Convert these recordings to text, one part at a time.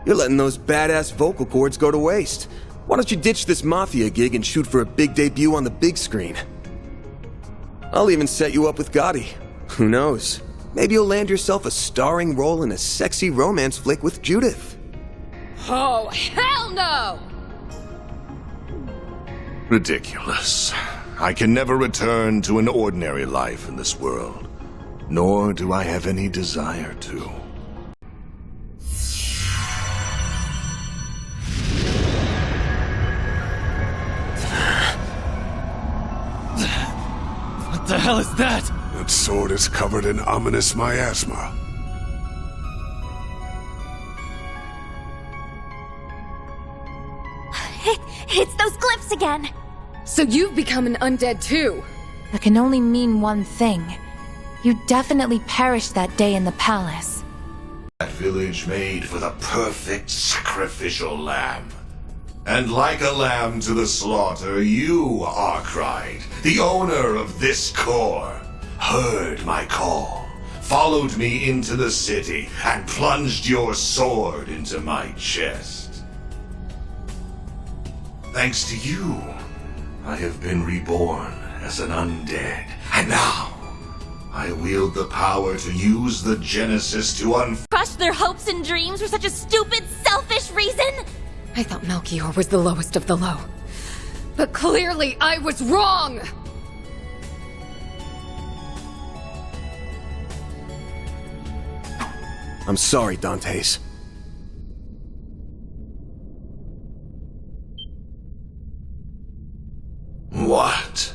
You're letting those badass vocal cords go to waste. Why don't you ditch this Mafia gig and shoot for a big debut on the big screen? I'll even set you up with Gotti. Who knows? Maybe you'll land yourself a starring role in a sexy romance flick with Judith. Oh, hell no! Ridiculous. I can never return to an ordinary life in this world, nor do I have any desire to. What the hell is that? That sword is covered in ominous miasma. It's those glyphs again! So you've become an undead too? That can only mean one thing. You definitely perished that day in the palace. That village made for the perfect sacrificial lamb. And like a lamb to the slaughter, you, Arkwright, the owner of this core, heard my call, followed me into the city, and plunged your sword into my chest. Thanks to you, I have been reborn as an undead, and now I wield the power to use the Genesis to Crush their hopes and dreams for such a stupid, selfish reason? I thought Melchior was the lowest of the low. But clearly I was wrong! I'm sorry, Dantes. What?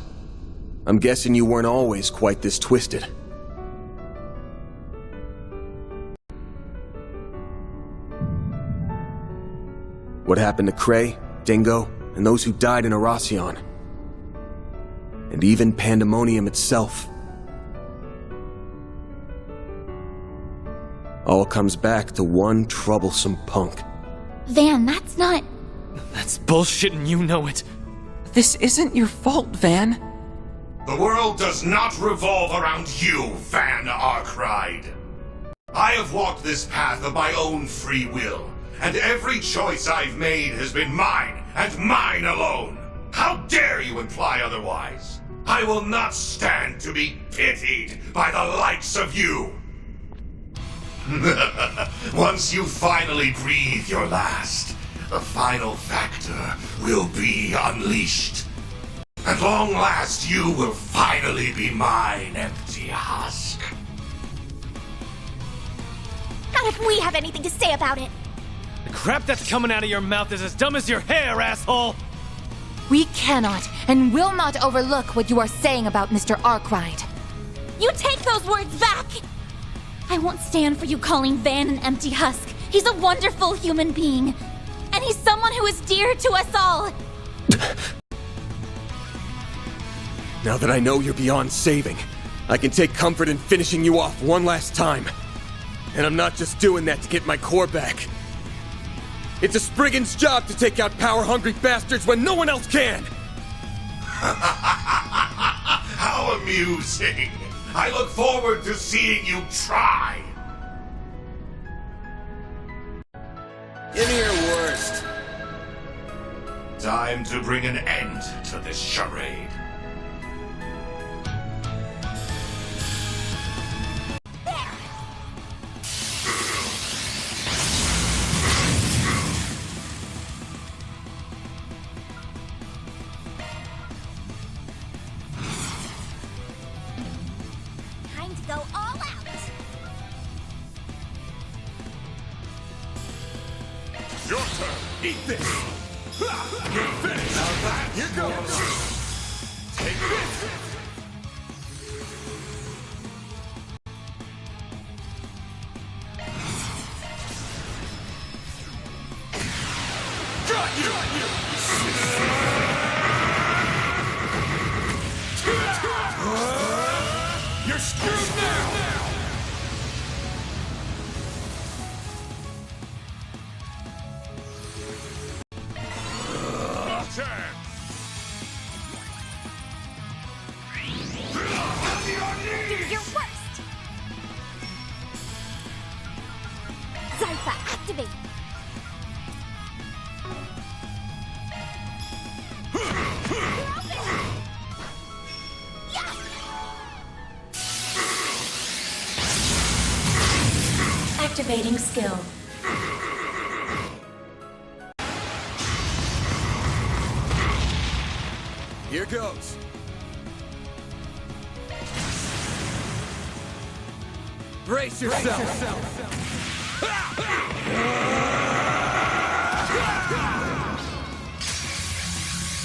I'm guessing you weren't always quite this twisted. What happened to Cray, Dingo, and those who died in Arasion? And even Pandemonium itself. All comes back to one troublesome punk. Van, that's not... That's bullshit and you know it. This isn't your fault, Van. The world does not revolve around you, Van Arkwright. I have walked this path of my own free will, and every choice I've made has been mine, and mine alone. How dare you imply otherwise? I will not stand to be pitied by the likes of you. Once you finally breathe your last, the final factor will be unleashed. At long last, you will finally be mine, empty husk. Not if we have anything to say about it. The crap that's coming out of your mouth is as dumb as your hair, asshole! We cannot and will not overlook what you are saying about Mr. Arkwright. You take those words back! I won't stand for you calling Van an empty husk. He's a wonderful human being. And he's someone who is dear to us all. Now that I know you're beyond saving, I can take comfort in finishing you off one last time. And I'm not just doing that to get my core back. It's a Spriggan's job to take out power-hungry bastards when no one else can! How amusing! I look forward to seeing you try! Give me your worst. Time to bring an end to this charade. Time to go all out. Your turn! Eat this! You're finished! Here goes! Take this! Got you! You're screwed now! Do your worst. Zypha, activate. Activating skill. Here goes. Brace yourself.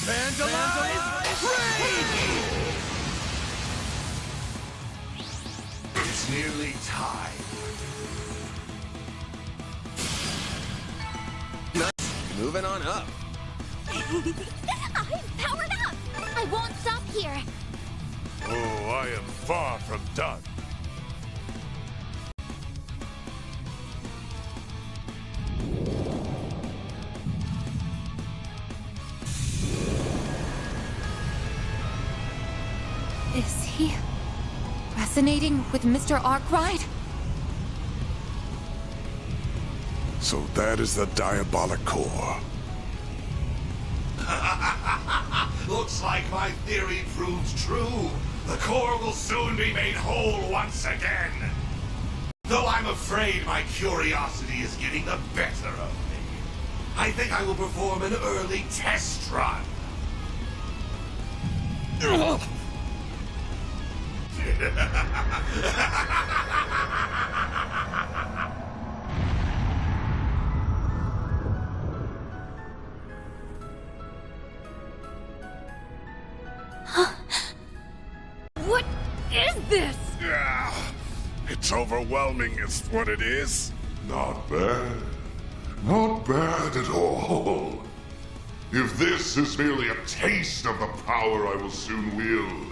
Vandalize! It's nearly time. Nice. Moving on up. I'm powered up! I won't stop here. Oh, I am far from done. Is he resonating with Mr. Arkwright? So that is the diabolic core. Looks like my theory proved true. The core will soon be made whole once again. Though I'm afraid my curiosity is getting the better of me. I think I will perform an early test run. What is this? It's overwhelming, is what it is. Not bad. Not bad at all. If this is merely a taste of the power I will soon wield,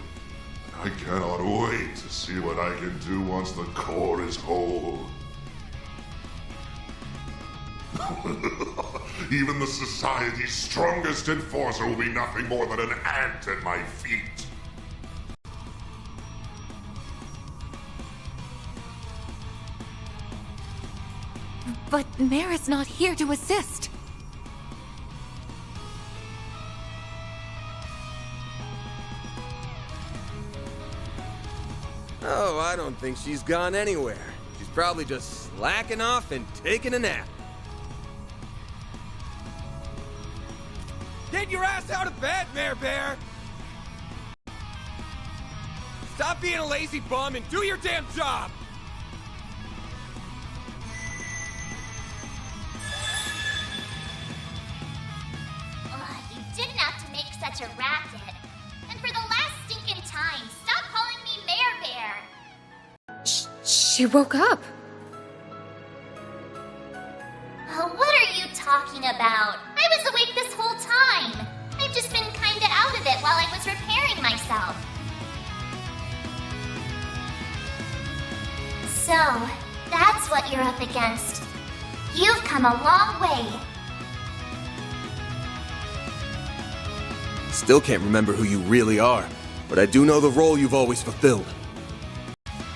I cannot wait to see what I can do once the core is whole. Even the society's strongest enforcer will be nothing more than an ant at my feet. But Mare is not here to assist. Oh, I don't think she's gone anywhere. She's probably just slacking off and taking a nap. Get your ass out of bed, Mare Bear! Stop being a lazy bum and do your damn job! You didn't have to make such a racket. And for the last stinking time, stop calling me Mare Bear. She woke up. What are you talking about? I was awake this whole time. I've just been kinda out of it while I was repairing myself. So, that's what you're up against. You've come a long way. Still can't remember who you really are, but I do know the role you've always fulfilled.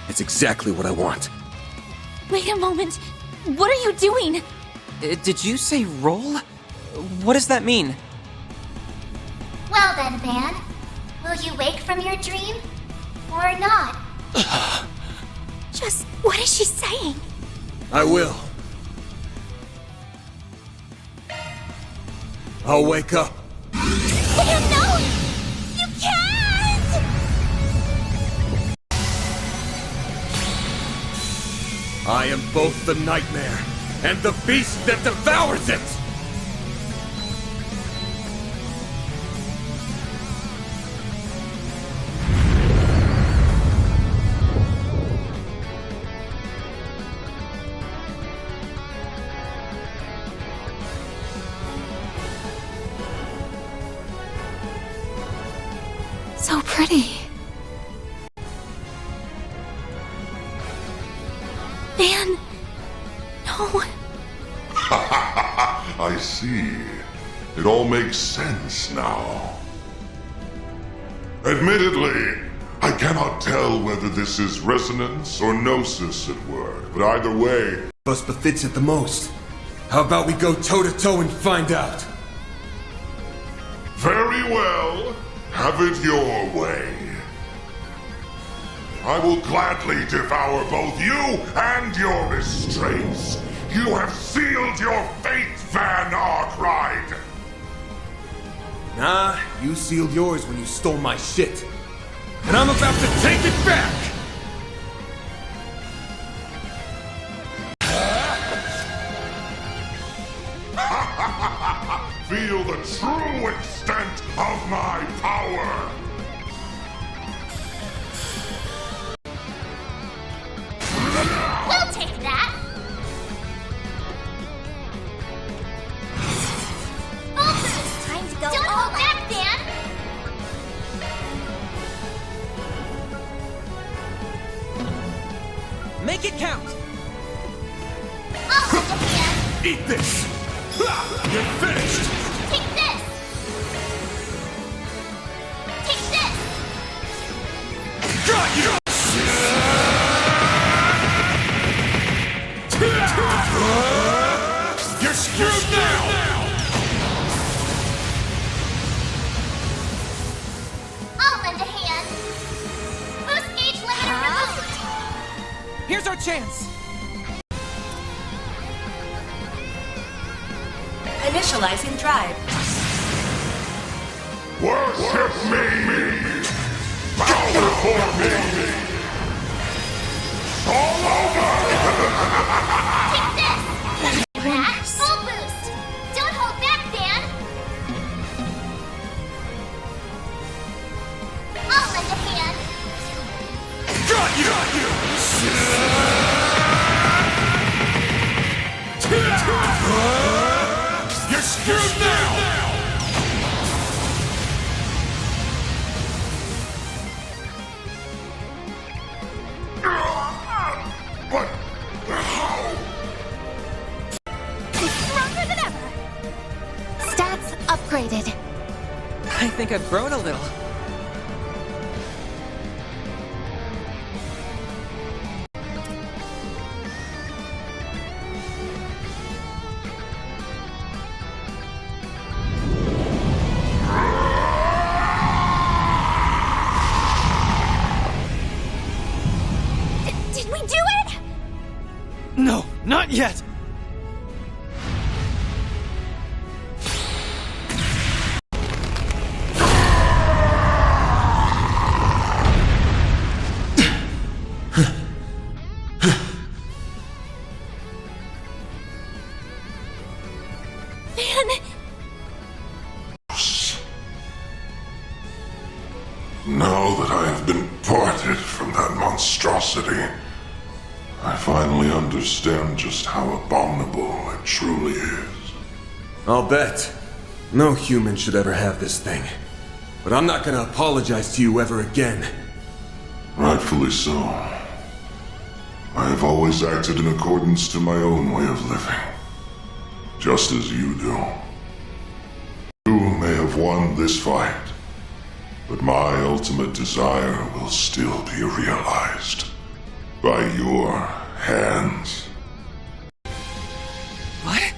It's exactly what I want. Wait a moment. What are you doing? Did you say roll? What does that mean? Well then, Van. Will you wake from your dream? Or not? Just what is she saying? I will. I'll wake up. Van, no! You can't! I am both the nightmare and the beast that devours it! So pretty. Van, no. I see. It all makes sense now. Admittedly, I cannot tell whether this is resonance or gnosis at work, but either way... Us befits it the most. How about we go toe-to-toe and find out? Very well. Have it your way. I will gladly devour both you and your restraints. You have sealed your fate, Van Arkwright! Nah, you sealed yours when you stole my shit. And I'm about to take it back! Feel the true extent of my power! We'll take that! Focus! Time to go. Don't hold back, Dan! Make it count! I'll hold the hand! Eat this! You're finished! Take this! Take this! Got you! You're screwed now! I'll lend a hand. Boost gauge limiter removed. Here's our chance! Initializing drive. Worship me! Bow before me! All over! Take this! That, full boost! Don't hold back, Dan! I'll lend a hand. You're screwed now! But how? Stronger than ever! Stats upgraded. I think I've grown a little. Did we do it? No, not yet! Man, Now that I have been parted from that monstrosity, I finally understand just how abominable it truly is. I'll bet. No human should ever have this thing. But I'm not gonna apologize to you ever again. Rightfully so. I have always acted in accordance to my own way of living. Just as you do. You may have won this fight, but my ultimate desire will still be realized. By your hands. What?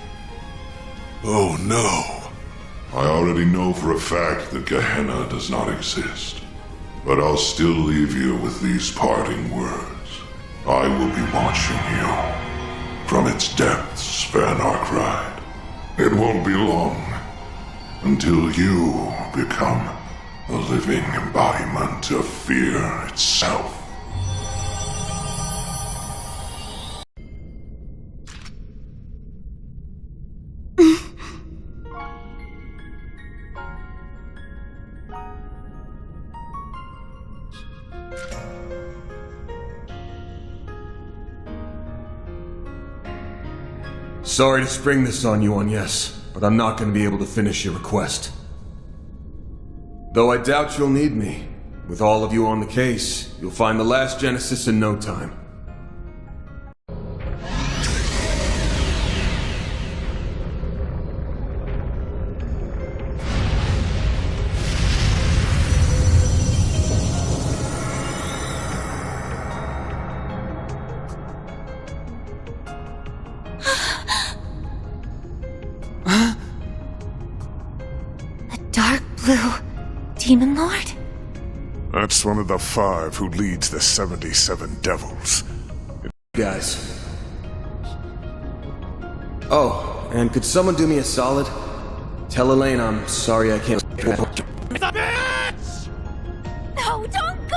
Oh no. I already know for a fact that Gehenna does not exist. But I'll still leave you with these parting words. I will be watching you from its depths, Van Arkwright. It won't be long until you become a living embodiment of fear itself. Sorry to spring this on you, Agnes, but I'm not gonna be able to finish your request. Though I doubt you'll need me. With all of you on the case, you'll find the last Genesis in no time. a dark blue demon lord? That's one of the 5 who leads the 77 Devils. Guys. Oh, and could someone do me a solid? Tell Elaine I'm sorry I can't... No, don't go!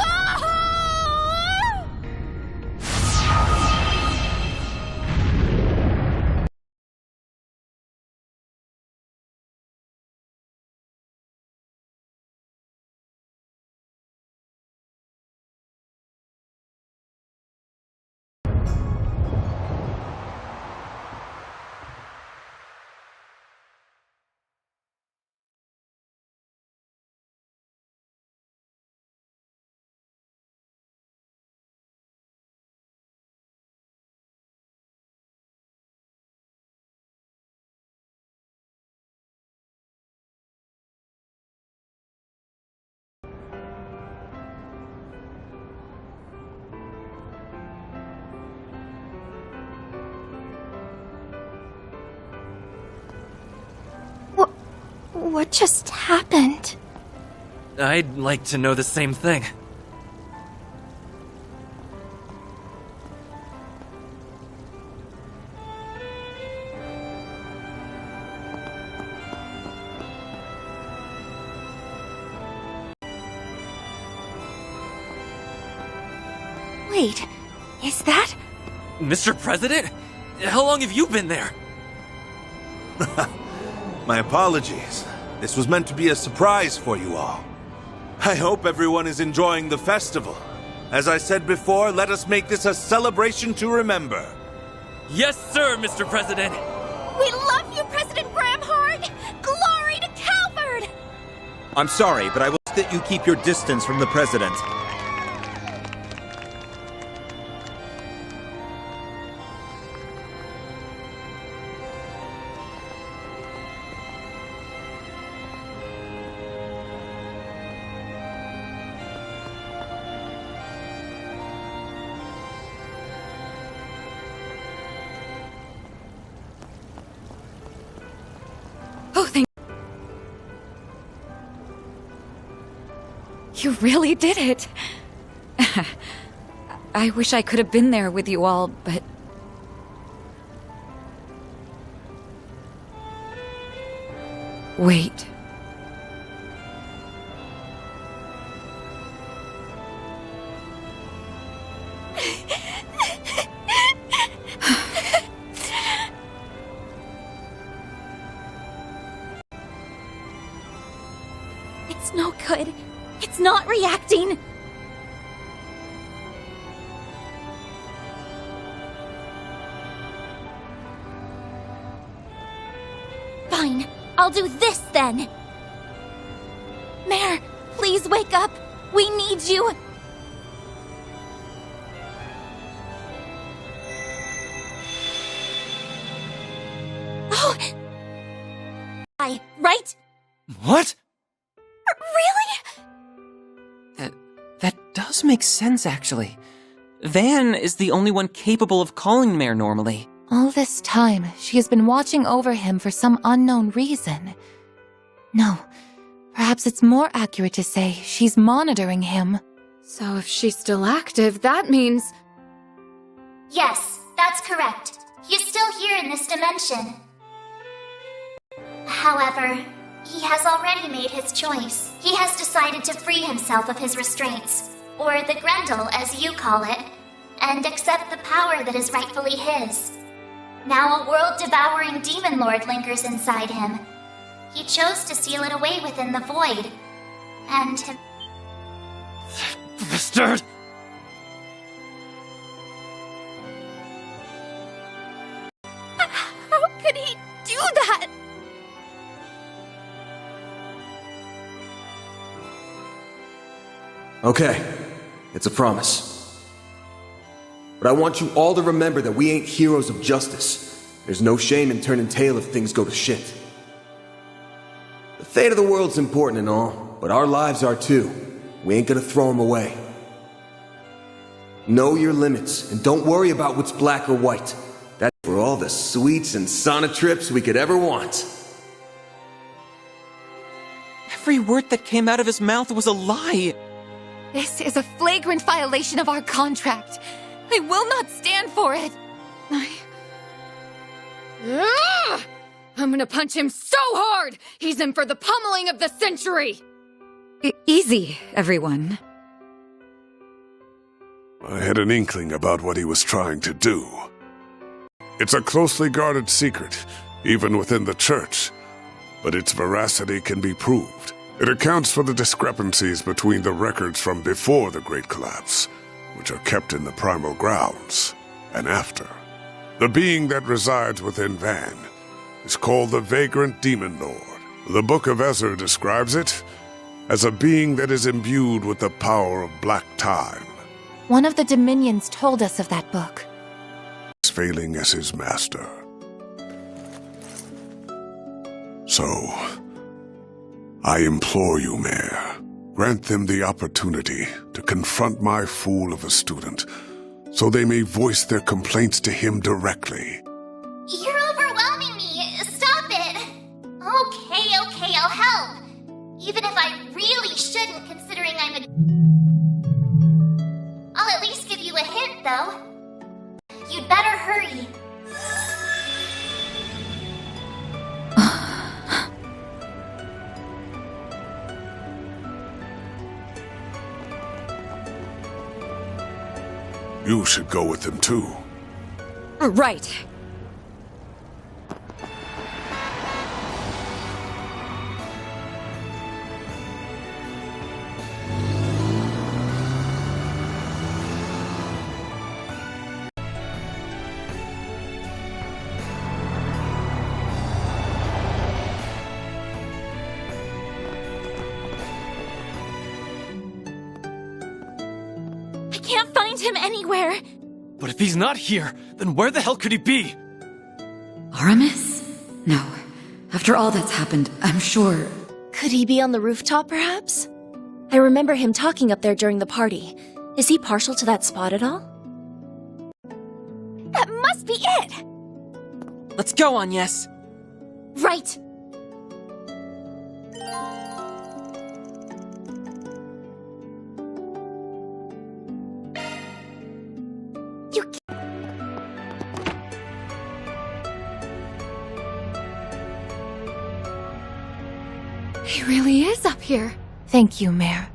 What just happened? I'd like to know the same thing. Wait, is that? Mr. President? How long have you been there? My apologies. This was meant to be a surprise for you all. I hope everyone is enjoying the festival. As I said before, let us make this a celebration to remember. Yes, sir, Mr. President! We love you, President Gramhard! Glory to Calvard! I'm sorry, but I will ask that you keep your distance from the President. Oh, thank... You really did it. I wish I could have been there with you all, but... Wait. It's no good. It's not reacting. Fine. I'll do this then. Mare, please wake up. We need you. Oh. Right? What? Really? That does make sense, actually. Van is the only one capable of calling Mare normally. All this time, she has been watching over him for some unknown reason. No, perhaps it's more accurate to say she's monitoring him. So if she's still active, that means... Yes, that's correct. He's still here in this dimension. However, he has already made his choice. He has decided to free himself of his restraints, or the Grendel as you call it, and accept the power that is rightfully his. Now a world-devouring demon lord lingers inside him. He chose to seal it away within the void, and... Bastard! How could he do that? Okay, it's a promise. But I want you all to remember that we ain't heroes of justice. There's no shame in turning tail if things go to shit. The fate of the world's important and all, but our lives are too. We ain't gonna throw them away. Know your limits, and don't worry about what's black or white. That's for all the sweets and sauna trips we could ever want. Every word that came out of his mouth was a lie. This is a flagrant violation of our contract. I will not stand for it. I'm gonna punch him so hard! He's in for the pummeling of the century! Easy, everyone. I had an inkling about what he was trying to do. It's a closely guarded secret, even within the church, but its veracity can be proved. It accounts for the discrepancies between the records from before the Great Collapse, which are kept in the primal grounds, and after. The being that resides within Van is called the Vagrant Demon Lord. The Book of Ezra describes it as a being that is imbued with the power of black time. One of the Dominions told us of that book. Failing as his master. So, I implore you, Mayor, grant them the opportunity to confront my fool of a student, so they may voice their complaints to him directly. You're overwhelming me. Stop it. Okay, I'll help. Even if I really shouldn't, considering I'm a... I'll at least give you a hint, though. You'd better hurry. You should go with them too. Right. I can't find him anywhere. But if he's not here, then where the hell could he be? Aramis? No. After all that's happened, I'm sure... Could he be on the rooftop, perhaps? I remember him talking up there during the party. Is he partial to that spot at all? That must be it! Let's go, Agnes. Right. He really is up here. Thank you, Mayor.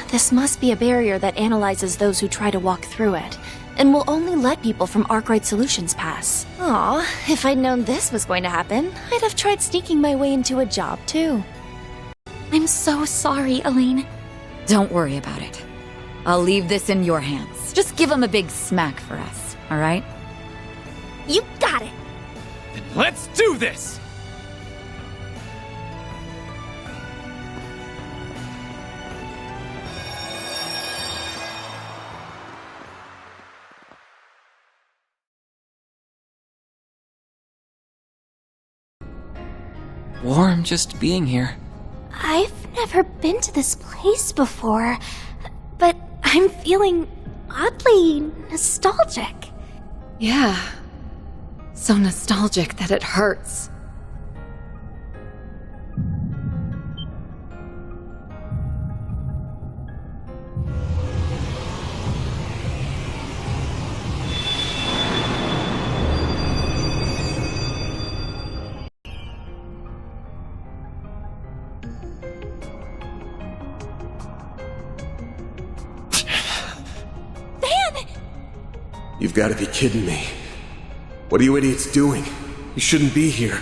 This must be a barrier that analyzes those who try to walk through it, and will only let people from Arkwright Solutions pass. Aw, if I'd known this was going to happen, I'd have tried sneaking my way into a job, too. I'm so sorry, Elaine. Don't worry about it. I'll leave this in your hands. Just give him a big smack for us, all right? You got it! Then let's do this! Warm just being here. I've never been to this place before, but I'm feeling oddly nostalgic. Yeah. So nostalgic that it hurts. You've got to be kidding me. What are you idiots doing? You shouldn't be here.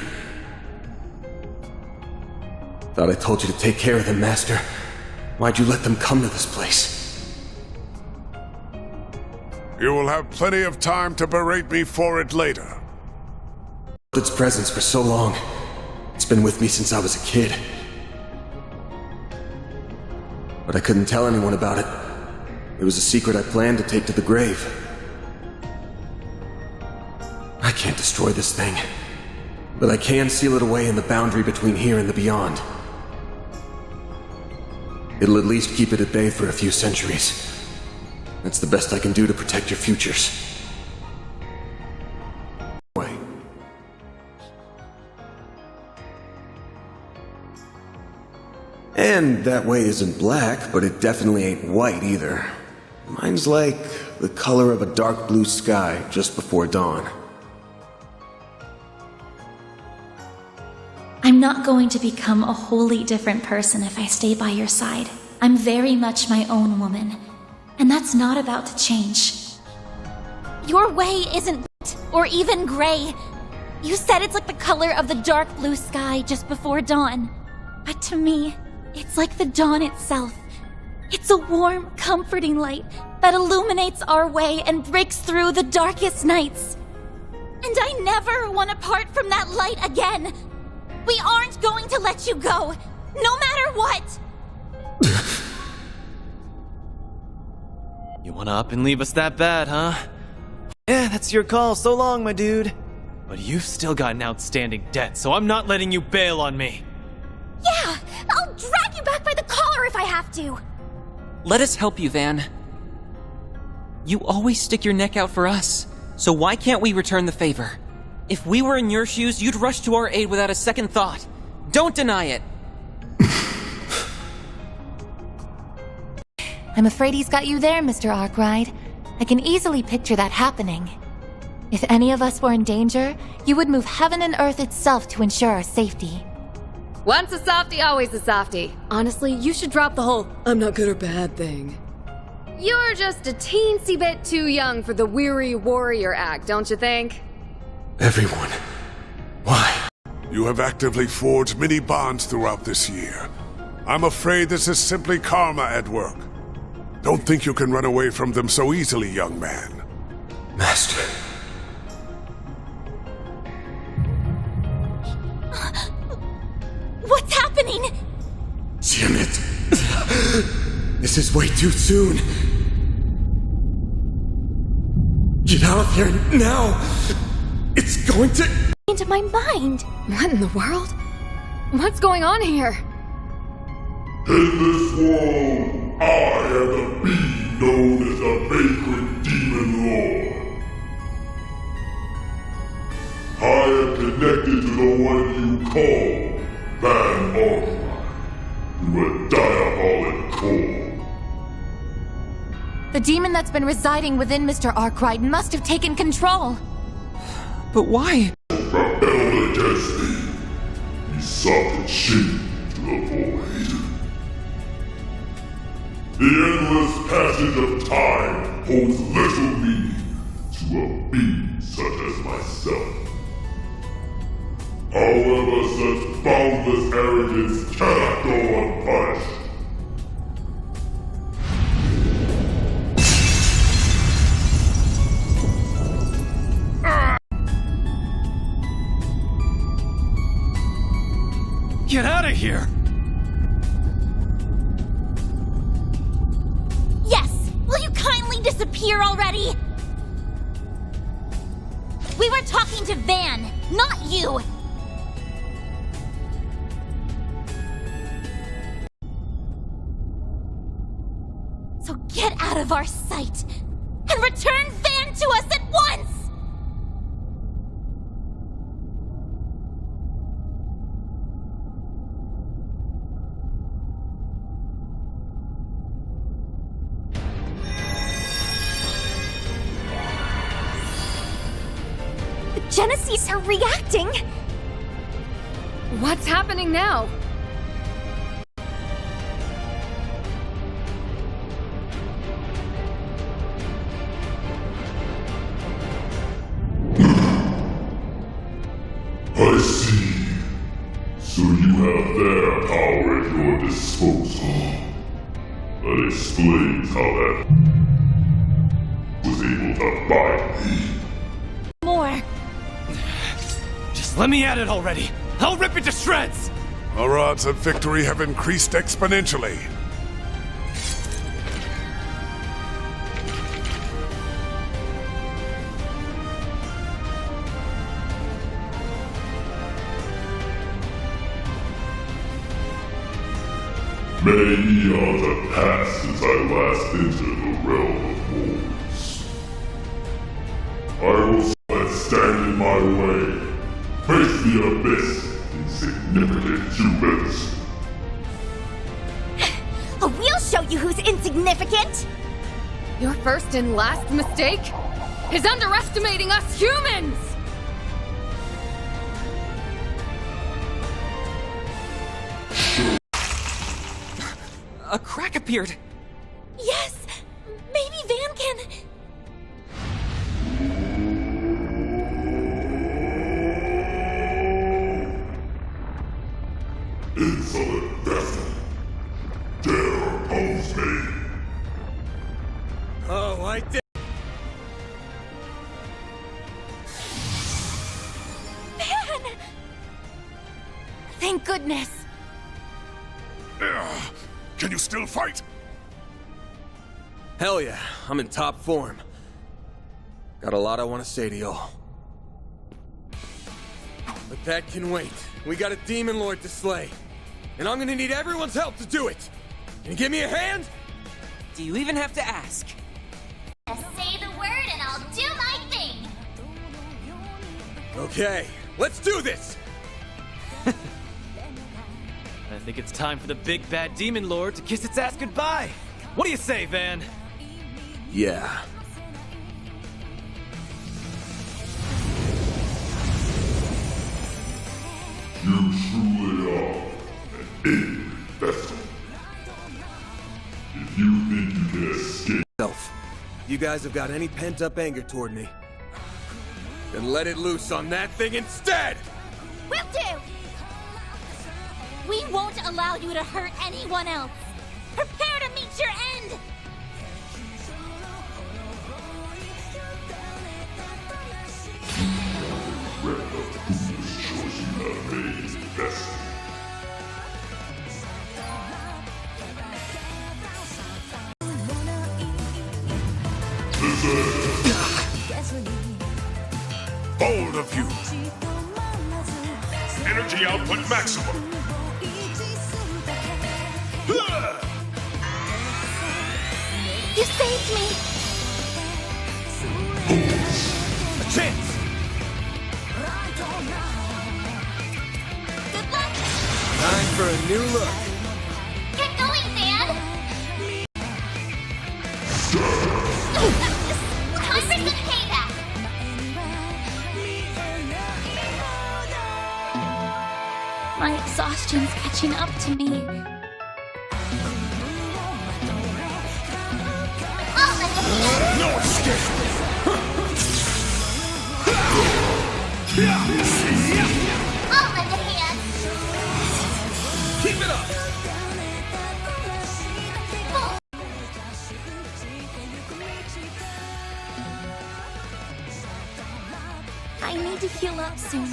Thought I told you to take care of them, Master. Why'd you let them come to this place? You will have plenty of time to berate me for it later. Its presence for so long. It's been with me since I was a kid. But I couldn't tell anyone about it. It was a secret I planned to take to the grave. I can't destroy this thing, but I can seal it away in the boundary between here and the beyond. It'll at least keep it at bay for a few centuries. That's the best I can do to protect your futures. And that way isn't black, but it definitely ain't white either. Mine's like the color of a dark blue sky just before dawn. I'm not going to become a wholly different person if I stay by your side. I'm very much my own woman, and that's not about to change. Your way isn't or even gray. You said it's like the color of the dark blue sky just before dawn. But to me, it's like the dawn itself. It's a warm, comforting light that illuminates our way and breaks through the darkest nights. And I never want to part from that light again. We aren't going to let you go, no matter what! You wanna up and leave us that bad, huh? Yeah, that's your call. So long, my dude. But you've still got an outstanding debt, so I'm not letting you bail on me. Yeah, I'll drag you back by the collar if I have to. Let us help you, Van. You always stick your neck out for us, so why can't we return the favor? If we were in your shoes, you'd rush to our aid without a second thought. Don't deny it. I'm afraid he's got you there, Mr. Arkwright. I can easily picture that happening. If any of us were in danger, you would move heaven and earth itself to ensure our safety. Once a softie, always a softie. Honestly, you should drop the whole I'm not good or bad thing. You're just a teensy bit too young for the weary warrior act, don't you think? Everyone. Why? You have actively forged many bonds throughout this year. I'm afraid this is simply karma at work. Don't think you can run away from them so easily, young man. Master. What's happening? Damn it. This is way too soon. Get out of here now. It's going to... Into my mind. What in the world? What's going on here? In this world, I am the being known as the Vagrant Demon Lord. I am connected to the one you call Van Arkwright, through a diabolic core. The demon that's been residing within Mr. Arkwright must have taken control. But why? Rebelled against me. He sought to shame to the void. The endless passage of time holds little meaning to a being such as myself. However, such boundless arrogance cannot go unpunished. Get out of here! Yes! Will you kindly disappear already? We were talking to Van, not you! So get out of our sight, and return Van to us at once! Genesees are reacting! What's happening now? I see. So you have their power at your disposal. That explains how that was able to bind me. More. Just let me at it already. I'll rip it to shreds! Our odds of victory have increased exponentially. Many eons have passed since I last entered the realm of wolves. I will let stand in my way. Face the abyss, insignificant humans. Your first and last mistake is underestimating us humans! A crack appeared. Yes! Maybe Van can... Insolent Bethel! Dare oppose me! Oh, I did. Van! Thank goodness! Can you still fight? Hell yeah, I'm in top form. Got a lot I want to say to y'all. But that can wait. We got a demon lord to slay. And I'm gonna need everyone's help to do it. Can you give me a hand? Do you even have to ask? Just say the word and I'll do my thing. Okay, let's do this! I think it's time for the big bad demon lord to kiss its ass goodbye. What do you say, Van? Yeah. You truly are an angry vessel. If you think you can escape... You guys have got any pent-up anger toward me, then let it loose on that thing instead! Will do! We won't allow you to hurt anyone else! Prepare to meet your end! Regret the foolish choice you have made, vessel. Bold of you! Energy output maximum! You saved me! A chance! Good luck! Time for a new look. Get going, Van! Time for some payback! My exhaustion's catching up to me. I'll lend a hand! No escape! I'll lend a hand! Keep it up! I need to heal up soon.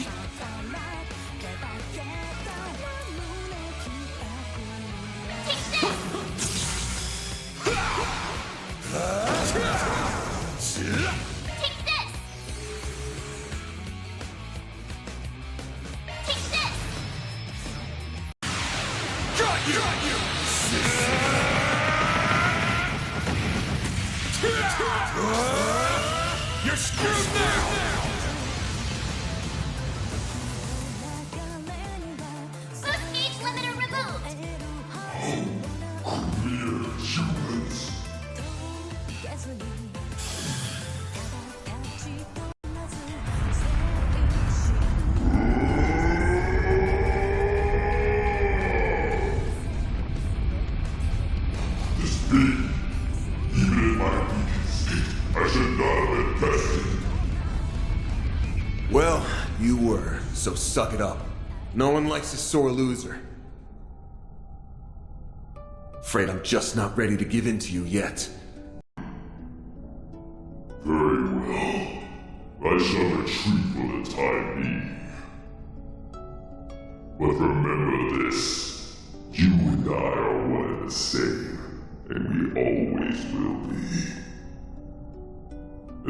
Take this! Take this! Got you! You're screwed now! Boost gauge limiter removed! Mere humans. This big, even in my weakest state, I should not have been tested. Well, you were, so suck it up. No one likes a sore loser. Afraid I'm just not ready to give in to you yet. Very well. I shall retreat for the time being. But remember this. You and I are one and the same, and we always will be.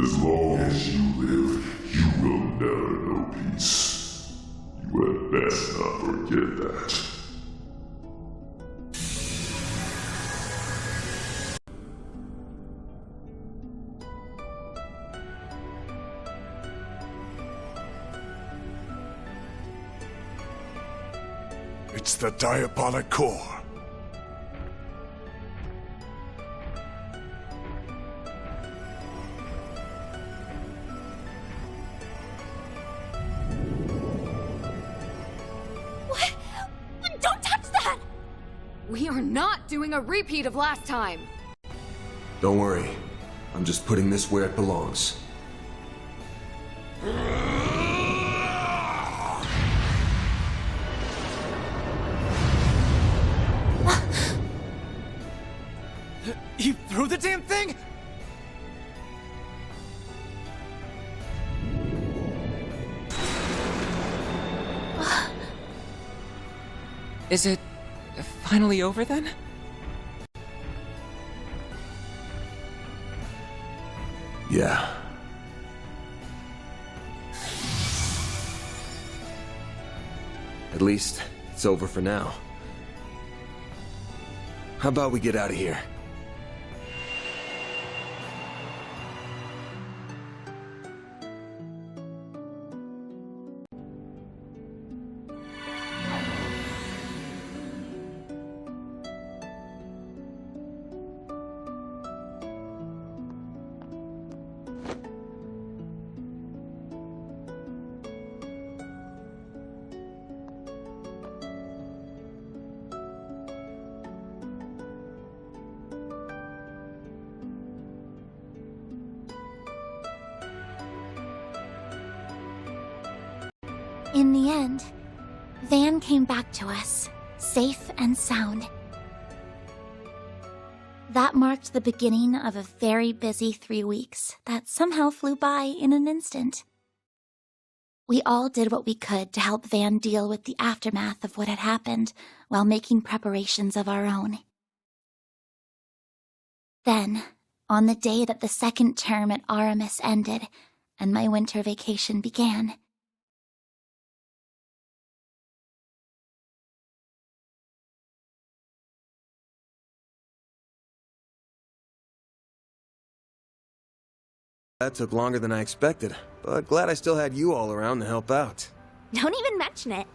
As long as you live, you will never know peace. You had best not forget that. It's the diabolic core. not doing a repeat of last time. Don't worry. I'm just putting this where it belongs. You threw the damn thing? Is it finally over then? Yeah. At least, it's over for now. How about we get out of here? In the end, Van came back to us, safe and sound. That marked the beginning of a very busy 3 weeks that somehow flew by in an instant. We all did what we could to help Van deal with the aftermath of what had happened while making preparations of our own. Then, on the day that the second term at Aramis ended and my winter vacation began, That took longer than I expected, but glad I still had you all around to help out. Don't even mention it.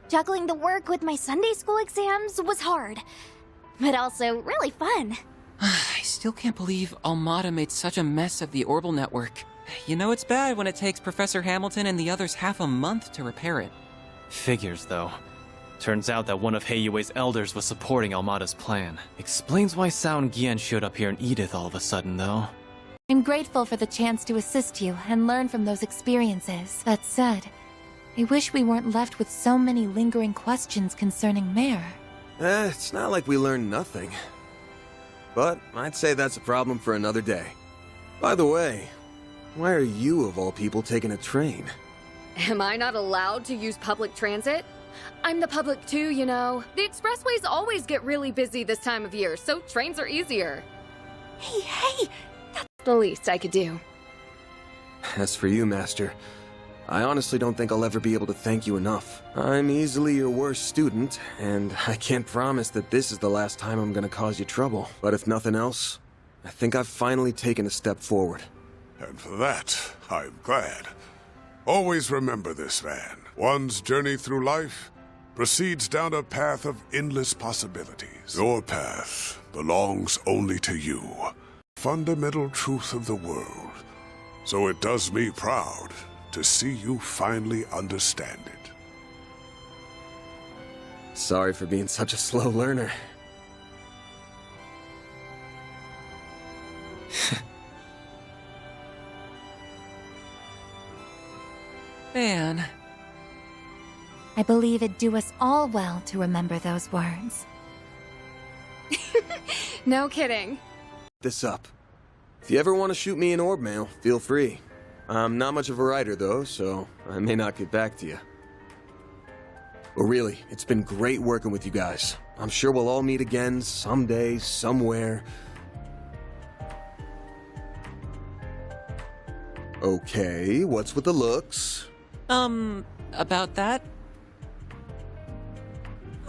Juggling the work with my Sunday school exams was hard, but also really fun. I still can't believe Almada made such a mess of the Orbital network. You know it's bad when it takes Professor Hamilton and the others half a month to repair it. Figures, though. Turns out that one of Heiyue's elders was supporting Almada's plan. Explains why Sound Gian showed up here in Edith all of a sudden, though. I'm grateful for the chance to assist you and learn from those experiences. That said, I wish we weren't left with so many lingering questions concerning Mare. It's not like we learned nothing. But I'd say that's a problem for another day. By the way, why are you, of all people, taking a train? Am I not allowed to use public transit? I'm the public too, you know. The expressways always get really busy this time of year, so trains are easier. Hey! That's the least I could do. As for you, Master, I honestly don't think I'll ever be able to thank you enough. I'm easily your worst student, and I can't promise that this is the last time I'm gonna cause you trouble. But if nothing else, I think I've finally taken a step forward. And for that, I'm glad. Always remember this, Van. One's journey through life proceeds down a path of endless possibilities. Your path belongs only to you. Fundamental truth of the world. So it does me proud to see you finally understand it. Sorry for being such a slow learner. Van. I believe it'd do us all well to remember those words. No kidding. This up. If you ever want to shoot me an orb mail, feel free. I'm not much of a writer though, so I may not get back to you. But really, it's been great working with you guys. I'm sure we'll all meet again someday, somewhere. Okay, what's with the looks? About that?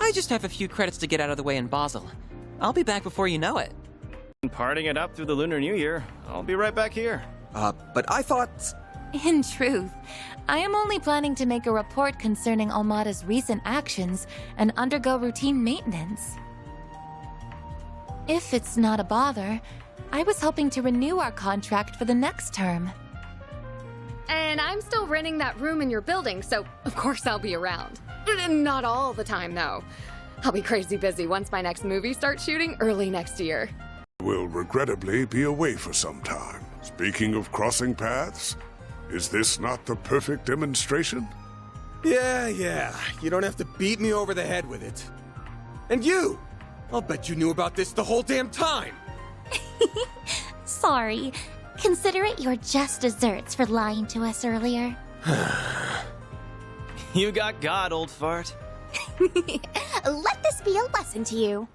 I just have a few credits to get out of the way in Basel. I'll be back before you know it. Partying it up through the Lunar New Year. I'll be right back here. But I thought... In truth, I am only planning to make a report concerning Almada's recent actions and undergo routine maintenance. If it's not a bother, I was hoping to renew our contract for the next term. And I'm still renting that room in your building, so of course I'll be around. Not all the time, though. I'll be crazy busy once my next movie starts shooting early next year. Will regrettably be away for some time. Speaking of crossing paths, is this not the perfect demonstration? Yeah. You don't have to beat me over the head with it. And you! I'll bet you knew about this the whole damn time! Sorry. Consider it your just desserts for lying to us earlier. You got, old fart. Let this be a lesson to you.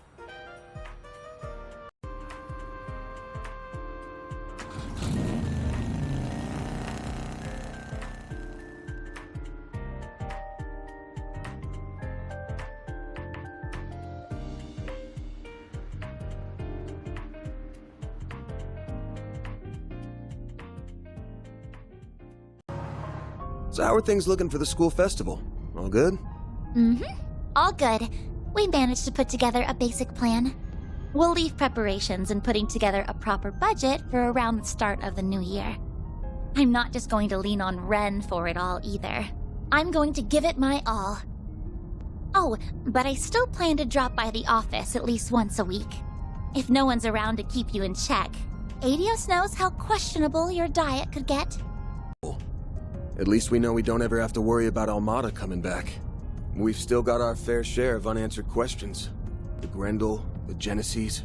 So how are things looking for the school festival? All good? Mm-hmm. All good. We managed to put together a basic plan. We'll leave preparations and putting together a proper budget for around the start of the new year. I'm not just going to lean on Ren for it all either. I'm going to give it my all. Oh, but I still plan to drop by the office at least once a week. If no one's around to keep you in check, Adios knows how questionable your diet could get. At least we know we don't ever have to worry about Almada coming back. We've still got our fair share of unanswered questions. The Grendel, the Genesees.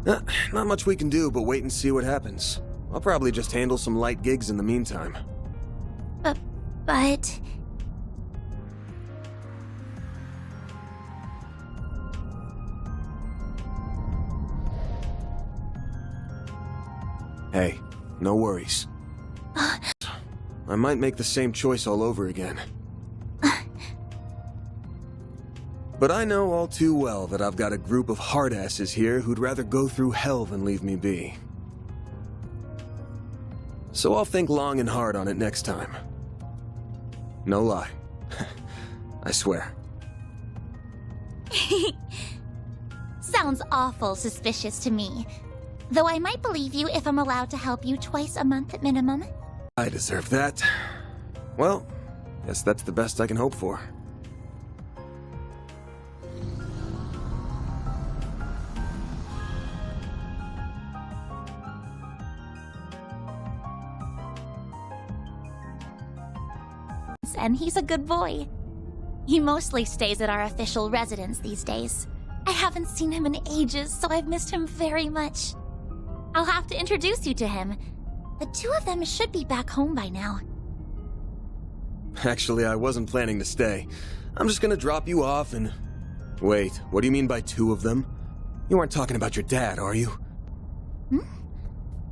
Not much we can do but wait and see what happens. I'll probably just handle some light gigs in the meantime. But... Hey, no worries. I might make the same choice all over again. But I know all too well that I've got a group of hardasses here who'd rather go through hell than leave me be. So I'll think long and hard on it next time. No lie. I swear. Sounds awful suspicious to me. Though I might believe you if I'm allowed to help you twice a month at minimum. I deserve that. Well, guess that's the best I can hope for. And he's a good boy. He mostly stays at our official residence these days. I haven't seen him in ages, so I've missed him very much. I'll have to introduce you to him. The two of them should be back home by now. Actually, I wasn't planning to stay. I'm just gonna drop you off and... Wait, what do you mean by two of them? You aren't talking about your dad, are you?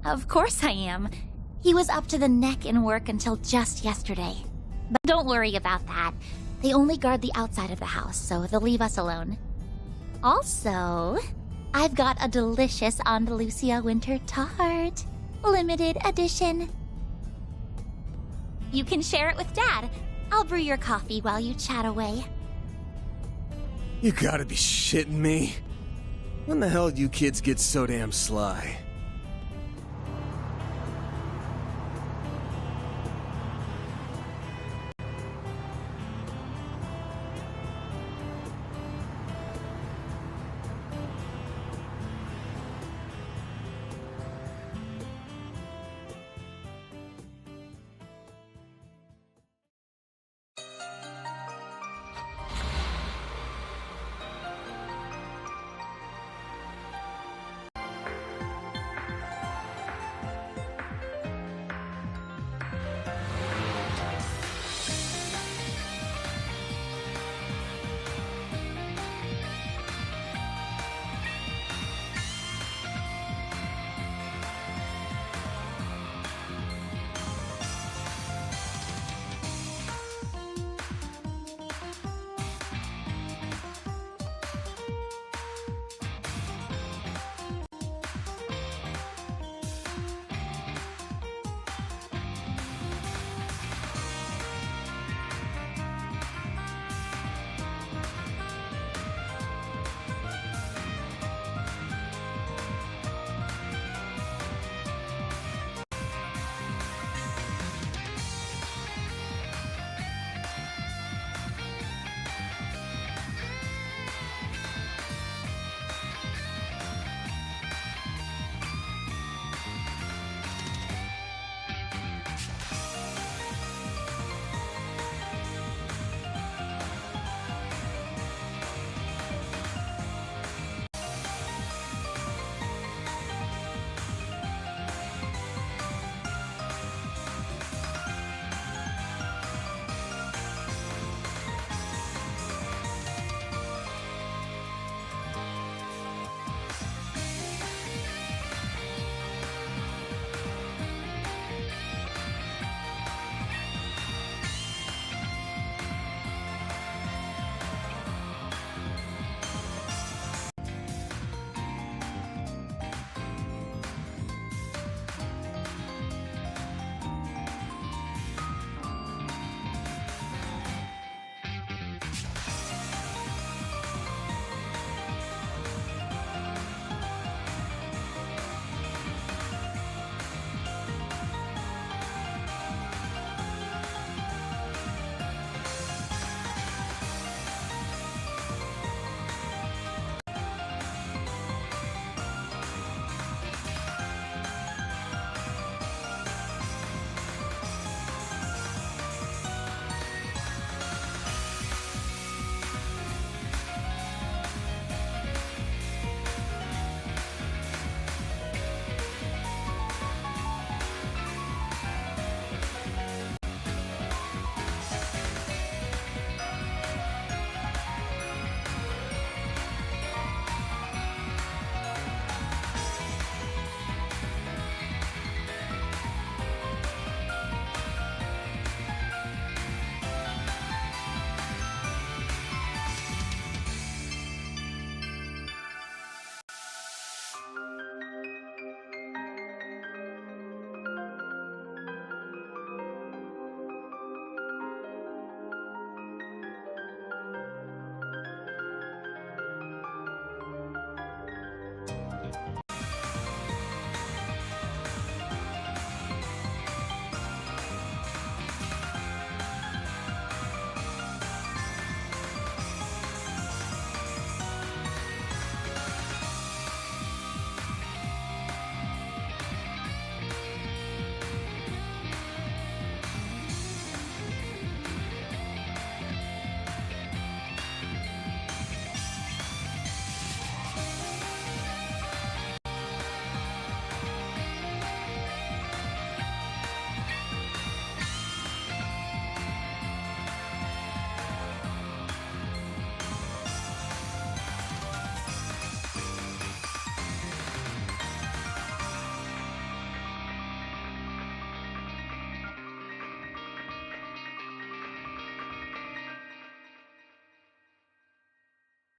Of course I am. He was up to the neck in work until just yesterday. But don't worry about that. They only guard the outside of the house, so they'll leave us alone. Also, I've got a delicious Andalusia winter tart. Limited edition. You can share it with Dad. I'll brew your coffee while you chat away. You gotta be shitting me. When the hell do you kids get so damn sly?